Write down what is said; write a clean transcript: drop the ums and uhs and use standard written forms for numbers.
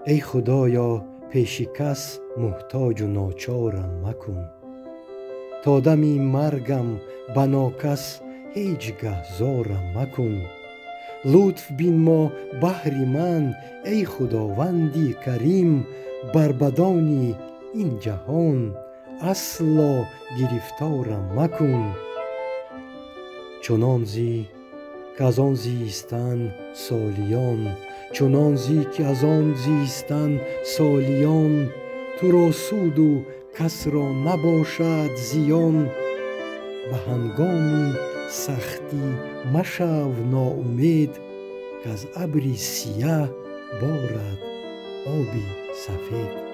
ای خدایا پیش کس محتاج و ناچارم مکن. تا دمی مرگم به ناکس هیچ گه زارم مکن. لطف بنما بهر من ای خداوندی کریم، بر بدان این جهان اصلا گرفتارم مکن. چنان زی که از آن زیستن سالیان، چنان زی که از آن زیستن سالیان، تو را سود و کس را نباشد زیان. به هنگام سختی مشو ناامید، که از ابری سیه بارد آبی سفید.